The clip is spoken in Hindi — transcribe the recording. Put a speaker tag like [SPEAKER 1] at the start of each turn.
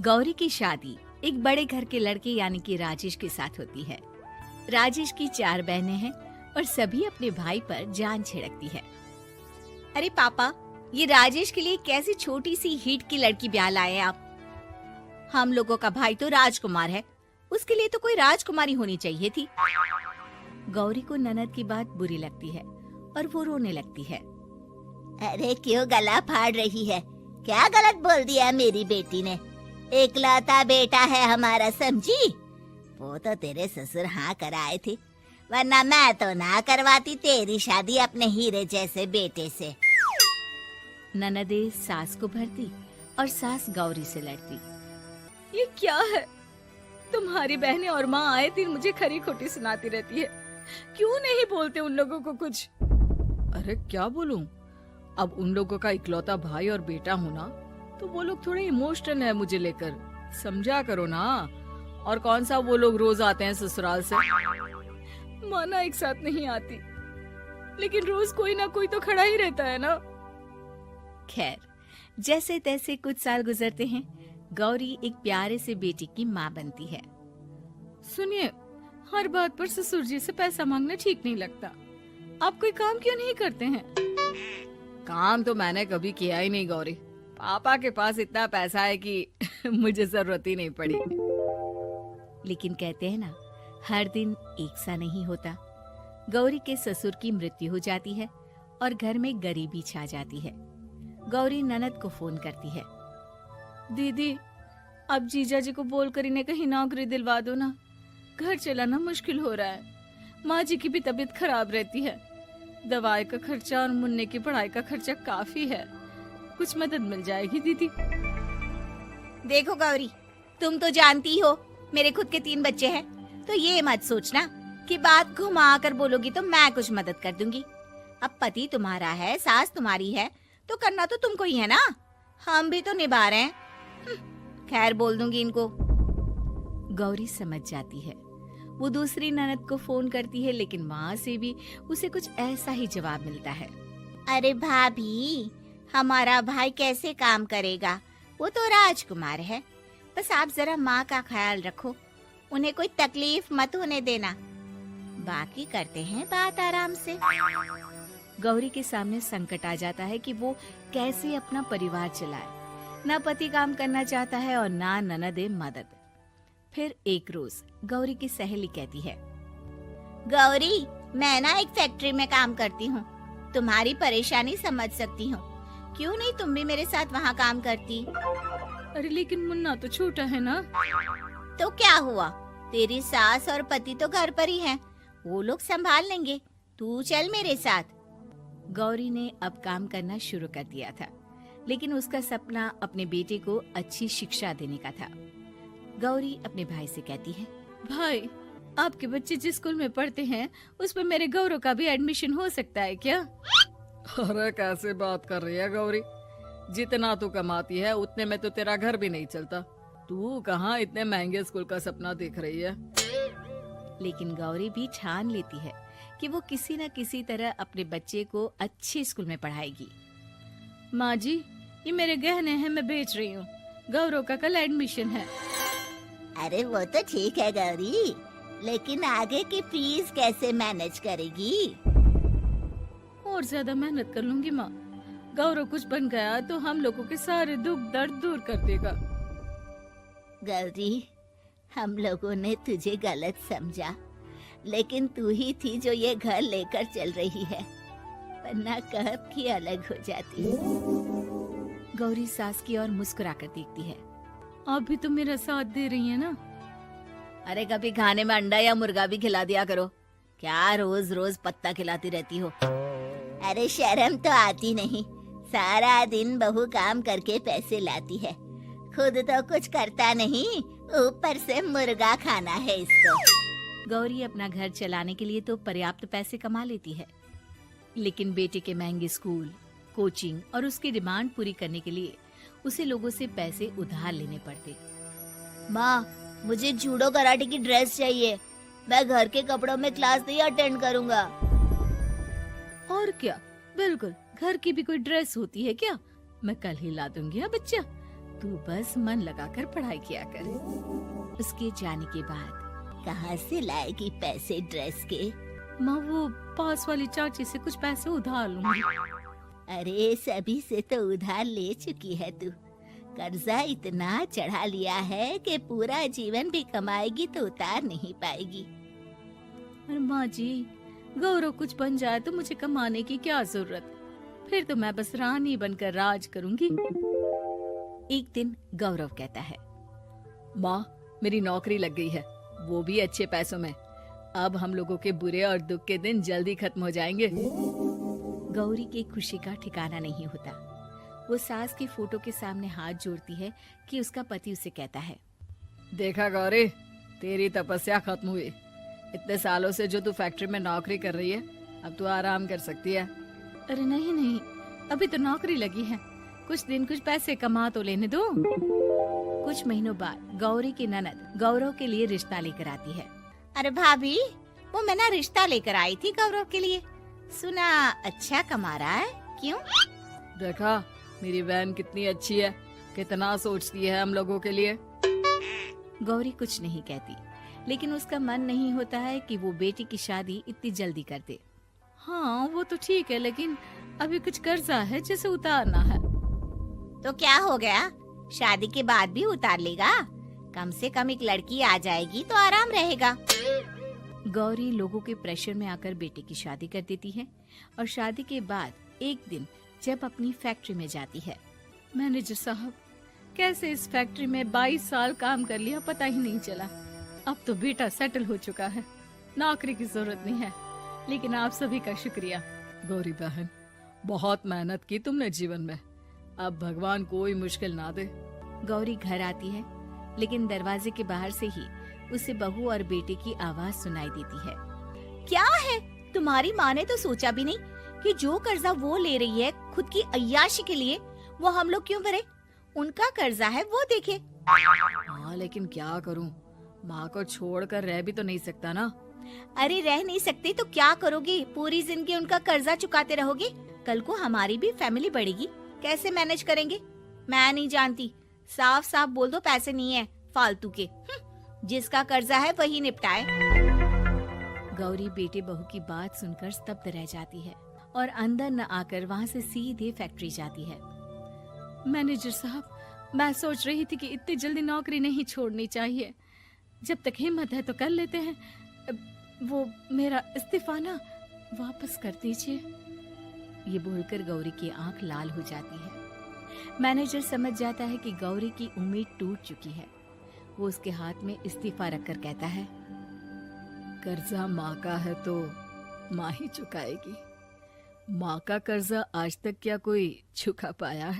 [SPEAKER 1] गौरी की शादी एक बड़े घर के लड़के यानी कि राजेश के साथ होती है। राजेश की 4 बहनें हैं और सभी अपने भाई पर जान छिड़कती है। अरे पापा, ये राजेश के लिए कैसी छोटी सी हिट की लड़की ब्याह लाए आप? हम लोगों का भाई तो राजकुमार है, उसके लिए तो कोई राजकुमारी होनी चाहिए थी। गौरी को ननद की बात बुरी लगती है और वो रोने लगती है।
[SPEAKER 2] अरे क्यों गला फाड़ रही है? क्या गलत बोल दिया मेरी बेटी ने? एकलौता बेटा है हमारा, समझी? वो तो तेरे ससुर हाँ कराए थे, वरना मैं तो ना करवाती तेरी शादी अपने हीरे जैसे बेटे से।
[SPEAKER 1] ननदे सास को भरती और सास गौरी से लड़ती। ये क्या है? तुम्हारी बहनें और माँ आए दिन मुझे खरी खोटी सुनाती रहती है। क्यों नहीं बोलते उन लोगों को कुछ?
[SPEAKER 3] अरे क्या बोलूं? अब उन लोगों का इकलौता भाई और बेटा होना, तो वो लोग थोड़े इमोशनल है मुझे लेकर, समझा करो ना। और कौन सा वो लोग रोज आते हैं ससुराल से?
[SPEAKER 1] माना एक साथ नहीं आती, लेकिन रोज कोई ना कोई तो खड़ा ही रहता है ना। खैर, जैसे तैसे कुछ साल गुजरते हैं। गौरी एक प्यारे से बेटी की माँ बनती है।
[SPEAKER 3] सुनिए, हर बात पर ससुर जी से पैसा मांगना ठीक नहीं लगता। आप कोई काम क्यों नहीं करते हैं? काम तो मैंने कभी किया ही नहीं गौरी। पापा के पास इतना पैसा है कि मुझे जरूरत ही नहीं पड़ी।
[SPEAKER 1] लेकिन कहते हैं ना, हर दिन एक सा नहीं होता। गौरी के ससुर की मृत्यु हो जाती है और घर में गरीबी छा जाती है। गौरी ननद को फोन करती है।
[SPEAKER 3] दीदी, अब जीजा जी को बोलकर इन्हें कहीं नौकरी दिलवा दो ना। घर चलाना मुश्किल हो रहा है। माँ जी की भी तबीयत खराब रहती है। दवाई का खर्चा और मुन्ने की पढ़ाई का खर्चा काफी है। कुछ मदद मिल जाएगी दीदी।
[SPEAKER 1] देखो गौरी, तुम तो जानती हो मेरे खुद के 3 बच्चे हैं, तो ये मत सोचना कि बात घुमा कर बोलोगी तो मैं कुछ मदद कर दूंगी। अब पति तुम्हारा है, सास तुम्हारी है, तो करना तो तुमको ही है ना। हम भी तो निभा रहे हैं। खैर, बोल दूंगी इनको। गौरी समझ जाती है। वो दूसरी ननद को फोन करती है, लेकिन वहाँ से भी उसे कुछ ऐसा ही जवाब मिलता है।
[SPEAKER 2] अरे भाभी, हमारा भाई कैसे काम करेगा? वो तो राजकुमार है। बस आप जरा माँ का ख्याल रखो, उन्हें कोई तकलीफ मत होने देना। बाकी करते हैं बात आराम से।
[SPEAKER 1] गौरी के सामने संकट आ जाता है कि वो कैसे अपना परिवार चलाए। ना पति काम करना चाहता है और ना ननदे मदद। फिर एक रोज गौरी की सहेली कहती है,
[SPEAKER 2] गौरी, मैं ना एक फैक्ट्री में काम करती हूँ, तुम्हारी परेशानी समझ सकती हूँ। क्यों नहीं तुम भी मेरे साथ वहाँ काम करती?
[SPEAKER 3] अरे लेकिन मुन्ना तो छोटा है ना।
[SPEAKER 2] तो क्या हुआ? तेरी सास और पति तो घर पर ही हैं, वो लोग संभाल लेंगे। तू चल मेरे साथ।
[SPEAKER 1] गौरी ने अब काम करना शुरू कर दिया था, लेकिन उसका सपना अपने बेटे को अच्छी शिक्षा देने का था। गौरी अपने भाई से कहती है,
[SPEAKER 3] भाई, आपके बच्चे जिस स्कूल में पढ़ते हैं उस पर मेरे गौरव का भी एडमिशन हो सकता है क्या? अरे कैसे बात कर रही है गौरी? जितना तू कमाती है उतने में तो तेरा घर भी नहीं चलता। तू कहाँ इतने महंगे स्कूल का सपना देख रही है?
[SPEAKER 1] लेकिन गौरी भी ठान लेती है कि वो किसी न किसी तरह अपने बच्चे को अच्छे स्कूल में पढ़ाएगी।
[SPEAKER 3] माँ जी, ये मेरे गहने हैं, मैं बेच रही हूँ। गौरव का कल एडमिशन है।
[SPEAKER 2] अरे वो तो ठीक है गौरी, लेकिन आगे की फीस कैसे मैनेज करेगी?
[SPEAKER 3] और ज्यादा मेहनत कर लूंगी माँ। गौरव कुछ बन गया तो हम लोगों के सारे दुख दर्द दूर कर देगा।
[SPEAKER 2] गौरी, हम लोगं ने तुझे गलत समझा, लेकिन तू ही थी जो ये घर लेकर चल रही है, वरना कब की अलग हो जाती।
[SPEAKER 1] गौरी सास की ओर मुस्कुराकर देखती है।
[SPEAKER 3] आप भी तो मेरा साथ दे रही है ना।
[SPEAKER 1] अरे कभी खाने में अंडा या मुर्गा भी खिला दिया करो। क्या रोज रोज पत्ता खिलाती रहती हो?
[SPEAKER 2] अरे शर्म तो आती नहीं? सारा दिन बहू काम करके पैसे लाती है, खुद तो कुछ करता नहीं, ऊपर से मुर्गा खाना है इसको।
[SPEAKER 1] गौरी अपना घर चलाने के लिए तो पर्याप्त पैसे कमा लेती है, लेकिन बेटे के महंगे स्कूल, कोचिंग और उसकी डिमांड पूरी करने के लिए उसे लोगों से पैसे उधार लेने पड़ते।
[SPEAKER 2] माँ, मुझे जूडो कराटे की ड्रेस चाहिए। मैं घर के कपड़ों में क्लास नहीं अटेंड करूँगा।
[SPEAKER 3] और क्या, बिल्कुल, घर की भी कोई ड्रेस होती है क्या? मैं कल ही ला दूंगी। हाँ बच्चा, तू बस मन लगाकर पढ़ाई किया कर।
[SPEAKER 1] उसके जाने के बाद
[SPEAKER 2] कहाँ से लाएगी पैसे ड्रेस के?
[SPEAKER 3] माँ वो पास वाली चाची से कुछ पैसे उधार लूंगी।
[SPEAKER 2] अरे सभी से तो उधार ले चुकी है तू। कर्जा इतना चढ़ा लिया है कि पूरा जीवन भी कमाएगी तो उतार नहीं पाएगी।
[SPEAKER 3] अरे माँ जी, गौरव कुछ बन जाए तो मुझे कमाने की क्या जरूरत, फिर तो मैं बस रानी बनकर राज करूंगी।
[SPEAKER 1] एक दिन गौरव कहता है,
[SPEAKER 3] माँ मेरी नौकरी लग गई है, वो भी अच्छे पैसों में। अब हम लोगों के बुरे और दुख के दिन जल्दी खत्म हो जाएंगे।
[SPEAKER 1] गौरी की खुशी का ठिकाना नहीं होता। वो सास की फोटो के सामने हाथ जोड़ती है कि उसका पति उसे कहता है,
[SPEAKER 3] देखा गौरी, तेरी तपस्या खत्म हुई। इतने सालों से जो तू फैक्ट्री में नौकरी कर रही है, अब तू आराम कर सकती है। अरे नहीं नहीं, अभी तो नौकरी लगी है, कुछ दिन कुछ पैसे कमा तो लेने दो।
[SPEAKER 1] कुछ महीनों बाद गौरी की ननद गौरव के लिए रिश्ता लेकर आती है।
[SPEAKER 2] अरे भाभी, वो मैं ना रिश्ता लेकर आई थी गौरव के लिए। सुना अच्छा कमा रहा है, क्यों?
[SPEAKER 3] देखा मेरी बहन कितनी अच्छी है, कितना सोचती है हम लोगों के लिए।
[SPEAKER 1] गौरी कुछ नहीं कहती, लेकिन उसका मन नहीं होता है कि वो बेटी की शादी इतनी जल्दी कर दे।
[SPEAKER 3] हाँ वो तो ठीक है, लेकिन अभी कुछ कर्जा है जिसे उतारना है।
[SPEAKER 2] तो क्या हो गया, शादी के बाद भी उतार लेगा। कम से कम एक लड़की आ जाएगी तो आराम रहेगा।
[SPEAKER 1] गौरी लोगों के प्रेशर में आकर बेटे की शादी कर देती है और शादी के बाद एक दिन जब अपनी फैक्ट्री में जाती है।
[SPEAKER 3] मैनेजर साहब, कैसे इस फैक्ट्री में 22 साल काम कर लिया पता ही नहीं चला। अब तो बेटा सेटल हो चुका है, नौकरी की जरूरत नहीं है। लेकिन आप सभी का शुक्रिया। गौरी बहन, बहुत मेहनत की तुमने जीवन में, अब भगवान कोई मुश्किल ना दे।
[SPEAKER 1] गौरी घर आती है, लेकिन दरवाजे के बाहर से ही उसे बहू और बेटे की आवाज सुनाई देती है।
[SPEAKER 2] क्या है, तुम्हारी माँ ने तो सोचा भी नहीं कि जो कर्जा वो ले रही है खुद की अय्याशी के लिए, वो हम लोग क्यों भरे? उनका कर्जा है वो देखे।
[SPEAKER 3] हाँ लेकिन क्या करूं, माँ को छोड़कर रह भी तो नहीं सकता ना।
[SPEAKER 2] अरे रह नहीं सकते तो क्या करोगी? पूरी जिंदगी उनका कर्जा चुकाते रहोगे? कल को हमारी भी फैमिली बढ़ेगी, कैसे मैनेज करेंगे? मैं नहीं जानती, साफ साफ बोल दो पैसे नहीं है फालतू के। जिसका कर्जा है वही निपटाए।
[SPEAKER 1] गौरी बेटे बहू की बात सुनकर स्तब्ध रह जाती है और अंदर न आकर वहाँ से सीधे फैक्ट्री जाती है।
[SPEAKER 3] मैनेजर साहब, मैं सोच रही थी कि इतनी जल्दी नौकरी नहीं छोड़नी चाहिए, जब तक हिम्मत है तो कर लेते हैं। वो मेरा इस्तीफा ना वापस कर दीजिए।
[SPEAKER 1] ये बोलकर गौरी की आंख लाल हो जाती है। मैनेजर समझ जाता है कि गौरी की उम्मीद टूट चुकी है। वो उसके हाथ में इस्तीफा रखकर कहता है,
[SPEAKER 3] कर्जा माँ का है तो माँ ही चुकाएगी। माँ का कर्जा आज तक क्या कोई चुका पाया है?